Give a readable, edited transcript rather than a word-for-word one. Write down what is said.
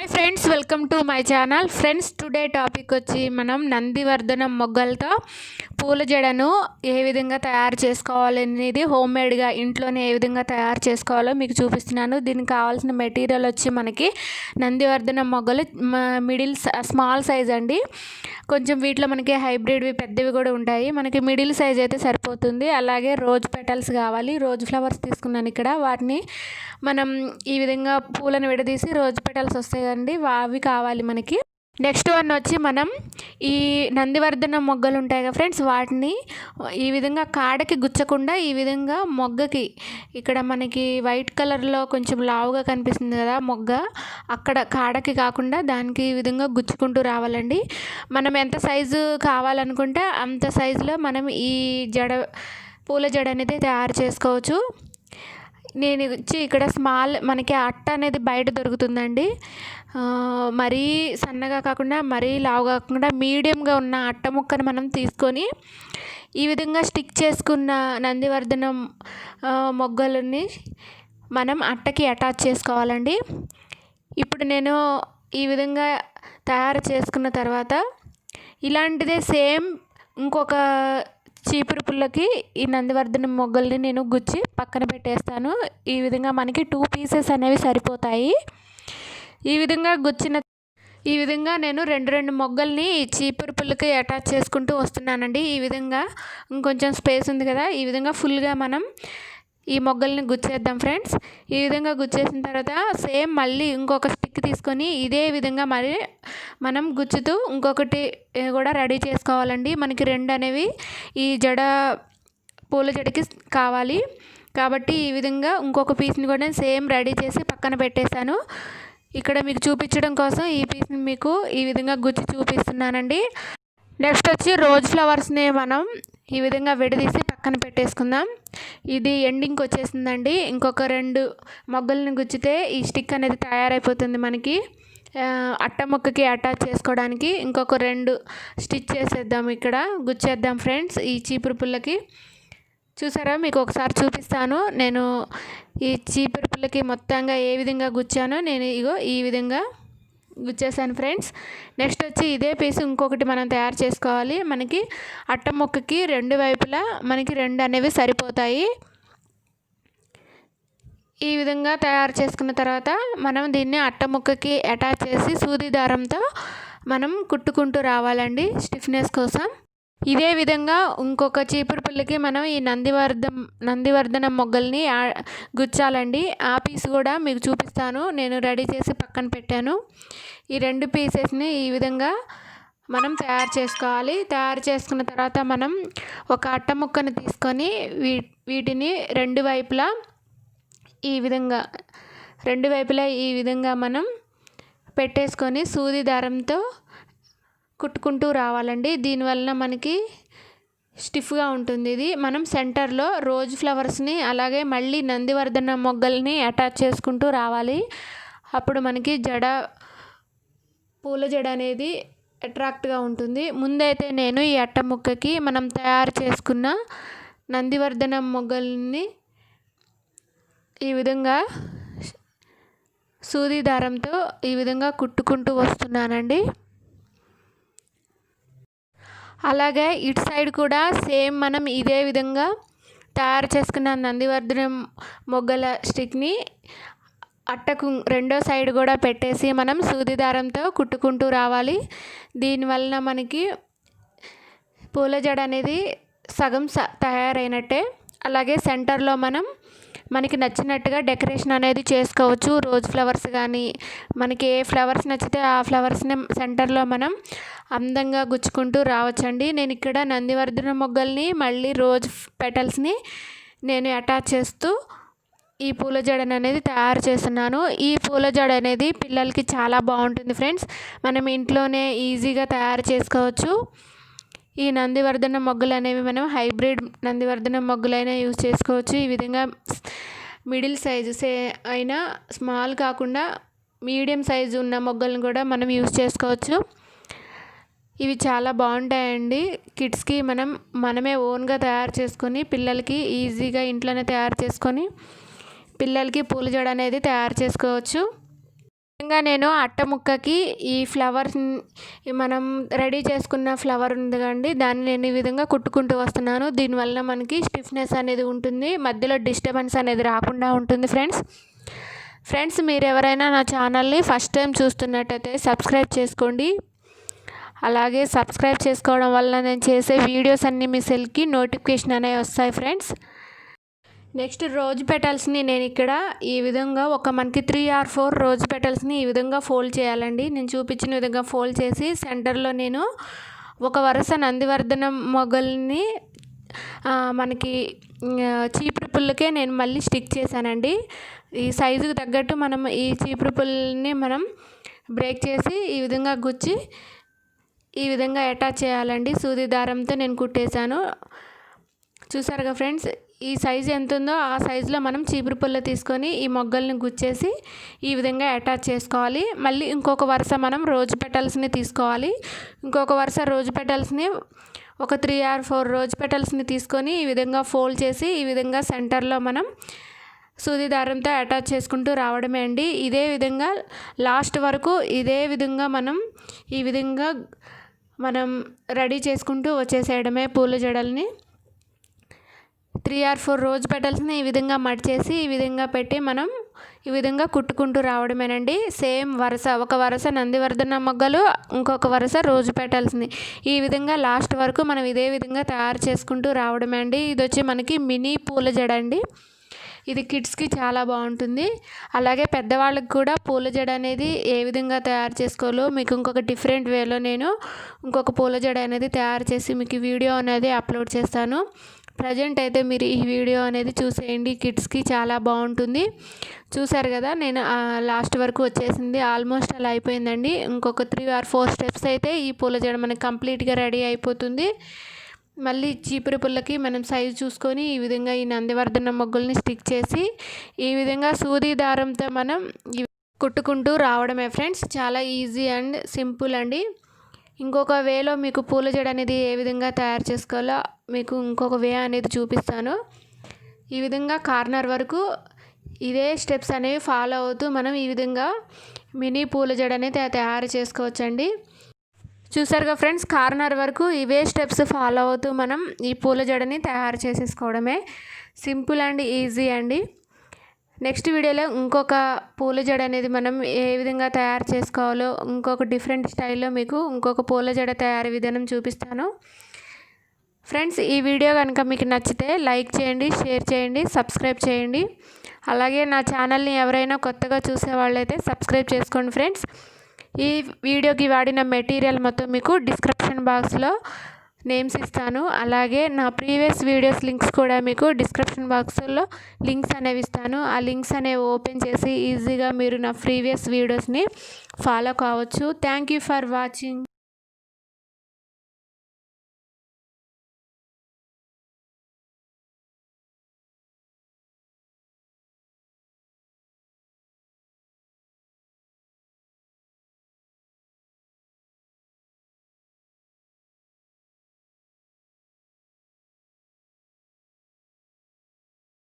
Hi friends, welcome to my channel. Friends, today topic వచ్చి మనం నందివర్ధనం మొగ్గలతో పూల జడను ఏ విధంగా తయారు చేసుకోవాలనేది హోమ్మేడ్గా ఇంట్లోనే ఏ విధంగా తయారు చేసుకోవాలో మీకు చూపిస్తున్నాను. దీనికి కావాల్సిన మెటీరియల్ వచ్చి మనకి నందివర్ధనం మొగ్గలు స్మాల్ సైజ్ అండి. కొంచెం వీటిలో మనకి హైబ్రిడ్వి పెద్దవి కూడా ఉంటాయి. మనకి మిడిల్ సైజ్ అయితే సరిపోతుంది. అలాగే రోజ్ పెటల్స్ కావాలి. రోజ్ ఫ్లవర్స్ తీసుకున్నాను ఇక్కడ. వాటిని మనం ఈ విధంగా పూలను విడదీసి రోజ్ పెటల్స్ వస్తాయి కదండి, అవి కావాలి మనకి. నెక్స్ట్ వన్ వచ్చి మనం ఈ నందివర్ధనం మొగ్గలు ఉంటాయి కదా ఫ్రెండ్స్, వాటిని ఈ విధంగా కాడకి గుచ్చకుండా ఈ విధంగా మొగ్గకి ఇక్కడ మనకి వైట్ కలర్లో కొంచెం లావుగా కనిపిస్తుంది కదా మొగ్గ, అక్కడ కాడకి కాకుండా దానికి ఈ విధంగా గుచ్చుకుంటూ రావాలండి. మనం ఎంత సైజు కావాలనుకుంటే అంత సైజులో మనం ఈ పూల జడ అనేది తయారు చేసుకోవచ్చు. నేను వచ్చి ఇక్కడ స్మాల్ మనకి అట్ట అనేది బయట దొరుకుతుందండి. మరీ సన్నగా కాకుండా మరీ లావు కాకుండా మీడియంగా ఉన్న అట్ట ముక్కను మనం తీసుకొని ఈ విధంగా స్టిక్ చేసుకున్న నందివర్ధనం మొగ్గలని మనం అట్టకి అటాచ్ చేసుకోవాలండి. ఇప్పుడు నేను ఈ విధంగా తయారు చేసుకున్న తర్వాత ఇలాంటిదే సేమ్ ఇంకొక చీపురు పుల్లకి ఈ నందివర్ధనం మొగ్గల్ని నేను గుచ్చి పక్కన పెట్టేస్తాను. ఈ విధంగా మనకి 2 పీసెస్ అనేవి సరిపోతాయి. ఈ విధంగా నేను రెండు మొగ్గల్ని చీపురు పుల్లకి అటాచ్ చేసుకుంటూ వస్తున్నానండి. ఈ విధంగా ఇంకొంచెం స్పేస్ ఉంది కదా, ఈ విధంగా ఫుల్గా మనం ఈ మొగ్గల్ని గుచ్చేద్దాం ఫ్రెండ్స్. ఈ విధంగా గుచ్చేసిన తర్వాత సేమ్ మళ్ళీ ఇంకొక స్టిక్ తీసుకొని ఇదే విధంగా మరి మనం గుచ్చుతూ ఇంకొకటి కూడా రెడీ చేసుకోవాలండి. మనకి 2 అనేవి ఈ పూల జడకి కావాలి కాబట్టి ఈ విధంగా ఇంకొక పీస్ని కూడా సేమ్ రెడీ చేసి పక్కన పెట్టేశాను. ఇక్కడ మీకు చూపించడం కోసం ఈ పీస్ని మీకు ఈ విధంగా గుచ్చి చూపిస్తున్నానండి. నెక్స్ట్ వచ్చి రోజ్ ఫ్లవర్స్ని మనం ఈ విధంగా విడదీసి పక్కన పెట్టేసుకుందాం. ఇది ఎండింగ్కి వచ్చేసిందండి. ఇంకొక 2 మొగ్గల్ని గుచ్చితే ఈ స్టిక్ అనేది తయారైపోతుంది మనకి అట్ట ముక్కకి అటాచ్ చేసుకోవడానికి. ఇంకొక 2 స్టిచ్ చేసేద్దాం, ఇక్కడ గుచ్చేద్దాం ఫ్రెండ్స్ ఈ చీపురు పుల్లకి. చూసారా, మీకు ఒకసారి చూపిస్తాను నేను ఈ చీపురు పుల్లకి మొత్తంగా ఏ విధంగా గుచ్చానో. నేను ఈ విధంగా గుచ్చేసాను ఫ్రెండ్స్. నెక్స్ట్ వచ్చి ఇదే పీస్ ఇంకొకటి మనం తయారు చేసుకోవాలి. మనకి అట్ట మొక్కకి 2 వైపులా మనకి 2 అనేవి సరిపోతాయి. ఈ విధంగా తయారు చేసుకున్న తర్వాత మనం దీన్ని అట్ట ముక్కకి అటాచ్ చేసి సూది దారంతో మనం కుట్టుకుంటూ రావాలండి స్టిఫ్నెస్ కోసం. ఇదే విధంగా ఇంకొక చీపురు పుల్లకి మనం ఈ నందివర్ధనం మొగ్గల్ని గుచ్చాలండి. ఆ పీస్ కూడా మీకు చూపిస్తాను, నేను రెడీ చేసి పక్కన పెట్టాను. ఈ 2 పీసెస్ని ఈ విధంగా మనం తయారు చేసుకోవాలి. తయారు చేసుకున్న తర్వాత మనం ఒక అట్ట ముక్కను తీసుకొని వీటిని 2 వైపులా ఈ విధంగా మనం పెట్టేసుకొని సూది దారంతో కుట్టుకుంటూ రావాలండి. దీనివల్ల మనకి స్టిఫ్గా ఉంటుంది. ఇది మనం సెంటర్లో రోజ్ ఫ్లవర్స్ని అలాగే మళ్ళీ నందివర్ధనం మొగ్గల్ని అటాచ్ చేసుకుంటూ రావాలి. అప్పుడు మనకి పూల జడ అనేది అట్రాక్ట్గా ఉంటుంది. ముందైతే నేను ఈ అట్ట ముక్కకి మనం తయారు చేసుకున్న నందివర్ధనం మొగ్గల్ని ఈ విధంగా సూది దారంతో ఈ విధంగా కుట్టుకుంటూ వస్తున్నానండి. అలాగే ఇటు సైడ్ కూడా సేమ్ మనం ఇదే విధంగా తయారు చేసుకున్న నందివర్ధనం మొగ్గల స్టిక్ని అట్టకు 2వ సైడ్ కూడా పెట్టేసి మనం సూది దారంతో కుట్టుకుంటూ రావాలి. దీనివల్ల మనకి పూల జడ అనేది సగం తయారైనట్టే. అలాగే సెంటర్లో మనకి నచ్చినట్టుగా డెకరేషన్ అనేది చేసుకోవచ్చు. రోజ్ ఫ్లవర్స్ కానీ మనకి ఏ ఫ్లవర్స్ నచ్చితే ఆ ఫ్లవర్స్ని సెంటర్లో మనం అందంగా గుచ్చుకుంటూ రావచ్చండి. నేను ఇక్కడ నందివర్ధనం మొగ్గల్ని మళ్ళీ రోజ్ పెటల్స్ని నేను అటాచ్ చేస్తూ ఈ పూల జడను అనేది తయారు చేస్తున్నాను. ఈ పూల జడ అనేది పిల్లలకి చాలా బాగుంటుంది ఫ్రెండ్స్. మనం ఇంట్లోనే ఈజీగా తయారు చేసుకోవచ్చు. ఈ నందివర్ధనం మొగ్గలు అనేవి మనం హైబ్రిడ్ నందివర్ధనం మొగ్గలైనా యూజ్ చేసుకోవచ్చు. ఈ విధంగా మిడిల్ సైజు అయినా స్మాల్ కాకుండా మీడియం సైజు ఉన్న మొగ్గలను కూడా మనం యూజ్ చేసుకోవచ్చు. ఇవి చాలా బాగుంటాయండి. కిడ్స్కి మనమే ఓన్గా తయారు చేసుకొని పిల్లలకి ఈజీగా ఇంట్లోనే తయారు చేసుకొని పిల్లలకి పూల జడ అనేది తయారు చేసుకోవచ్చు. ఇంకా నేను అట్ట ముక్కకి ఈ ఫ్లవర్స్ మనం రెడీ చేసుకున్న ఫ్లవర్ ఉంది కండి, దాన్ని నేను ఈ విధంగా కుట్టుకుంటూ వస్తున్నాను. దీనివల్ల మనకి స్టిఫ్నెస్ అనేది ఉంటుంది, మధ్యలో డిస్టర్బెన్స్ అనేది రాకుండా ఉంటుంది. ఫ్రెండ్స్ మీరు ఎవరైనా నా ఛానల్ని ఫస్ట్ టైం చూస్తున్నట్టయితే సబ్స్క్రైబ్ చేసుకోండి. అలాగే సబ్స్క్రైబ్ చేసుకోవడం వల్ల నేను చేసే వీడియోస్ అన్నీ మీ సెల్కి నోటిఫికేషన్ అనేవి వస్తాయి. ఫ్రెండ్స్ నెక్స్ట్ రోజ్ పెటల్స్ని నేను ఇక్కడ ఈ విధంగా మనకి 3 or 4 రోజ్ పెటల్స్ని ఈ విధంగా ఫోల్డ్ చేయాలండి. నేను చూపించిన విధంగా ఫోల్డ్ చేసి సెంటర్లో నేను ఒక వరుస నందివర్ధనం మొగ్గల్ని మనకి చీపురు పుల్లకే నేను మళ్ళీ స్టిక్ చేశానండి. ఈ సైజుకి తగ్గట్టు మనం ఈ చీపురు పుల్లని మనం బ్రేక్ చేసి ఈ విధంగా గుచ్చి ఈ విధంగా అటాచ్ చేయాలండి. సూది దారంతో నేను కుట్టేశాను. చూసారుగా ఫ్రెండ్స్, ఈ సైజు ఎంత ఉందో ఆ సైజులో మనం చీపురు పుల్ల తీసుకొని ఈ మొగ్గల్ని గుచ్చేసి ఈ విధంగా అటాచ్ చేసుకోవాలి. మళ్ళీ ఇంకొక వరుస మనం రోజ్ పెటల్స్ని తీసుకోవాలి. ఇంకొక వరుస రోజ్ పెటల్స్ని ఒక 3 or 4 రోజ్ పెటల్స్ని తీసుకొని ఈ విధంగా ఫోల్డ్ చేసి ఈ విధంగా సెంటర్లో మనం సూది దారంతో అటాచ్ చేసుకుంటూ రావడమే అండి. ఇదే విధంగా లాస్ట్ వరకు ఇదే విధంగా ఈ విధంగా మనం రెడీ చేసుకుంటూ వచ్చేసేయడమే పూల జడల్ని. 3 or 4 రోజ్ పెటల్స్ని ఈ విధంగా మడిచేసి ఈ విధంగా పెట్టి మనం ఈ విధంగా కుట్టుకుంటూ రావడమేనండి. సేమ్ ఒక వరుస నందివర్ధన మొగ్గలు, ఇంకొక వరుస రోజ్ పెటల్స్ని ఈ విధంగా లాస్ట్ వరకు మనం ఇదే విధంగా తయారు చేసుకుంటూ రావడమే అండి. ఇది వచ్చి మనకి మినీ పూల జడ అండి. ఇది కిడ్స్కి చాలా బాగుంటుంది. అలాగే పెద్దవాళ్ళకి కూడా పూల జడ అనేది ఏ విధంగా తయారు చేసుకోవాలో మీకు ఇంకొక డిఫరెంట్ వేలో నేను ఇంకొక పూల జడ అనేది తయారు చేసి మీకు వీడియో అనేది అప్లోడ్ చేస్తాను. ప్రజెంట్ అయితే మీరు ఈ వీడియో అనేది చూసేయండి, కిడ్స్కి చాలా బాగుంటుంది. చూసారు కదా, నేను లాస్ట్ వరకు వచ్చేసింది, ఆల్మోస్ట్ అలా అయిపోయిందండి. ఇంకొక 3 or 4 స్టెప్స్ అయితే ఈ పూల జడ మనకి కంప్లీట్గా రెడీ అయిపోతుంది. మళ్ళీ చీపురు పుల్లకి మనం సైజు చూసుకొని ఈ విధంగా ఈ నందివర్ధన మొగ్గుల్ని స్టిక్ చేసి ఈ విధంగా సూది దారంతో మనం కుట్టుకుంటూ రావడమే ఫ్రెండ్స్. చాలా ఈజీ అండ్ సింపుల్ అండి. ఇంకొక వేలో మీకు పూల జడ అనేది ఏ విధంగా తయారు చేసుకోవాలో మీకు ఇంకొక వే అనేది చూపిస్తాను. ఈ విధంగా కార్నర్ వరకు ఇదే స్టెప్స్ అనేవి ఫాలో అవుతూ మనం ఈ విధంగా మినీ పూల జడ అనేది తయారు చేసుకోవచ్చండి. చూసారుగా ఫ్రెండ్స్, కార్నర్ వరకు ఇవే స్టెప్స్ ఫాలో అవుతూ మనం ఈ పూల జడని తయారు చేసేసుకోవడమే. సింపుల్ అండ్ ఈజీ అండి. నెక్స్ట్ వీడియోలో ఇంకొక పూల జడ అనేది మనం ఏ విధంగా తయారు చేసుకోవాలో ఇంకొక డిఫరెంట్ స్టైల్లో మీకు ఇంకొక పూల జడ తయారీ విధానం చూపిస్తాను. ఫ్రెండ్స్ ఈ వీడియో కనుక మీకు నచ్చితే లైక్ చేయండి, షేర్ చేయండి, సబ్స్క్రైబ్ చేయండి. అలాగే నా ఛానల్ని ఎవరైనా కొత్తగా చూసే వాళ్ళైతే సబ్స్క్రైబ్ చేసుకోండి ఫ్రెండ్స్. ఈ వీడియోకి వాడిన మెటీరియల్ మొత్తం మీకు డిస్క్రిప్షన్ బాక్స్లో నేమ్స్ ఇస్తాను. అలాగే నా ప్రీవియస్ వీడియోస్ లింక్స్ కూడా మీకు డిస్క్రిప్షన్ బాక్స్లో లింక్స్ అనేవి ఇస్తాను. ఆ లింక్స్ అనేవి ఓపెన్ చేసి ఈజీగా మీరు నా ప్రీవియస్ వీడియోస్ని ఫాలో కావచ్చు. Thank you for watching.